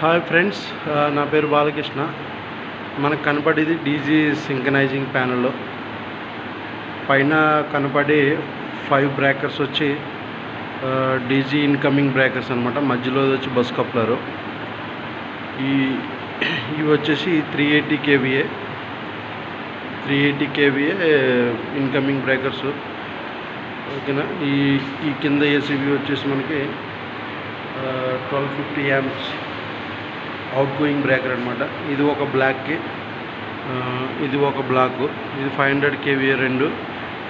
Hi friends, నా పేరు బాలకృష్ణ. మనకు కనపడేది డీజీ సింకనైజింగ్ ప్యానెల్. పైన కనపడే 5 బ్రేకర్స్ వచ్చి డీజీ ఇన్కమింగ్ బ్రేకర్స్ అనమాట. మధ్యలో వచ్చి బస్ కప్లరు. ఇవి వచ్చేసి 380 kVA ఇన్కమింగ్ బ్రేకర్స్. ఓకేనా. ఈ కింద ఏసీబీ వచ్చేసి మనకి 1250 amps అవుట్ గోయింగ్ బ్రేకర్ అనమాట. ఇది ఒక బ్లాక్కి, ఇది ఒక బ్లాక్. ఇది 500 kVA రెండు,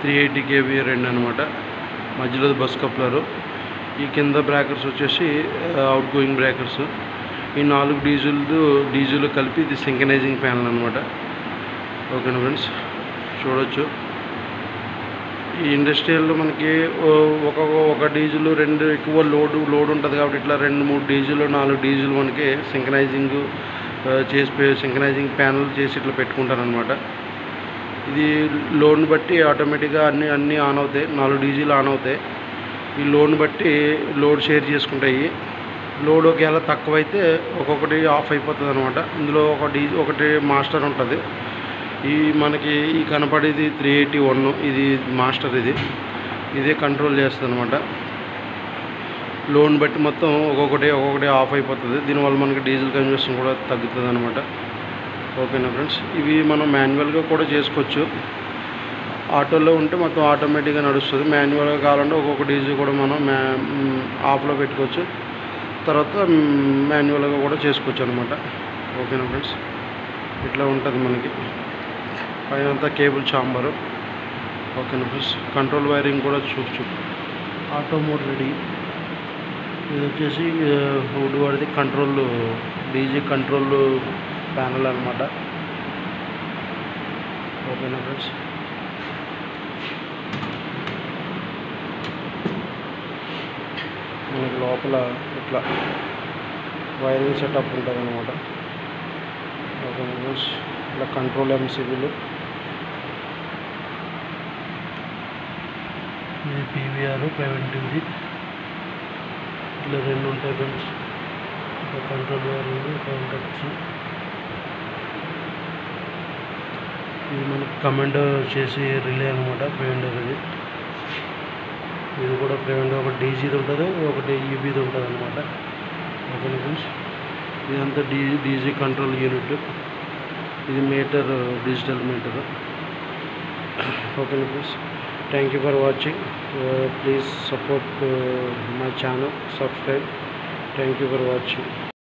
380 kVA రెండు అనమాట. మధ్యలో బస్ కప్లరు. ఈ కింద బ్రేకర్స్ వచ్చేసి అవుట్ గోయింగ్ బ్రేకర్స్. ఈ 4 డీజిల్ కలిపి ఇది సింకనైజింగ్ ప్యానల్ అనమాట. ఓకేనా ఫ్రెండ్స్, చూడొచ్చు. ఈ ఇండస్ట్రియల్లో మనకి ఒక డీజిల్ రెండు ఎక్కువ లోడ్ ఉంటుంది కాబట్టి ఇట్లా 2-3 డీజిల్ 4 డీజిల్ మనకి సింకనైజింగ్ ప్యానల్ చేసి ఇట్లా పెట్టుకుంటారనమాట. ఇది లోడ్ని బట్టి ఆటోమేటిక్గా అన్నీ ఆన్ అవుతాయి. 4 డీజిల్ ఆన్ అవుతాయి. ఈ లోడ్ని బట్టి లోడ్ షేర్ చేసుకుంటాయి. లోడ్ ఒకవేళ తక్కువైతే ఒక్కొక్కటి ఆఫ్ అయిపోతుంది అనమాట. ఇందులో ఒకటి మాస్టర్ ఉంటుంది. మనకి ఈ కనపడేది 381, ఇది మాస్టర్. ఇదే కంట్రోల్ చేస్తుంది అనమాట. లోన్ బట్టి మొత్తం ఒక్కొక్కటి ఆఫ్ అయిపోతుంది. దీనివల్ల మనకి డీజిల్ కన్జంప్షన్ కూడా తగ్గుతుంది అనమాట. ఓకేనా ఫ్రెండ్స్, ఇవి మనం మాన్యువల్గా కూడా చేసుకోవచ్చు. ఆటోలో ఉంటే మొత్తం ఆటోమేటిక్గా నడుస్తుంది. మాన్యువల్గా కావాలంటే ఒక్కొక్క డీజిల్ కూడా మనం ఆఫ్లో పెట్టుకోవచ్చు. తర్వాత మాన్యువల్గా కూడా చేసుకోవచ్చు అనమాట. ఓకేనా ఫ్రెండ్స్, ఇట్లా ఉంటుంది మనకి. పైనంతా కేబుల్ చాంబరు. ఓకేనా ఫ్రెండ్స్, కంట్రోల్ వైరింగ్ కూడా చూడొచ్చు. Auto mode ready. ఇది వచ్చేసి వుడ్ వాడిది డీజీ కంట్రోల్ ప్యానల్ అనమాట. ఓకేనా ఫ్రెండ్స్, మనకి లోపల ఇట్లా వైరింగ్ సెటప్ ఉంటుంది అనమాట. ఓకేనా ఫ్రెండ్స్, ఇట్లా కంట్రోల్ ఎంసీబీలు, ఇది పీవీఆర్ ప్రివెంటివ్ది. ఇట్లా 2 ఉంటాయి ఫ్రెండ్స్. Control wiring, contacts. ఇది మనకి కమాండ్ చేసి రిలే అనమాట. ప్రివెంటర్ ఇది కూడా ప్రివెంటర్. ఒకటి డీజీది ఉంటుంది, ఒకటి ఈబీది ఉంటుంది అనమాట. ఓకేనా ఫ్రెండ్స్, ఇదంతా డీజీ కంట్రోల్ యూనిట్. ఇది మీటర్, డిజిటల్ మీటర్. ఓకేనా friends, thank you for watching. Please support my channel, subscribe. Thank you for watching.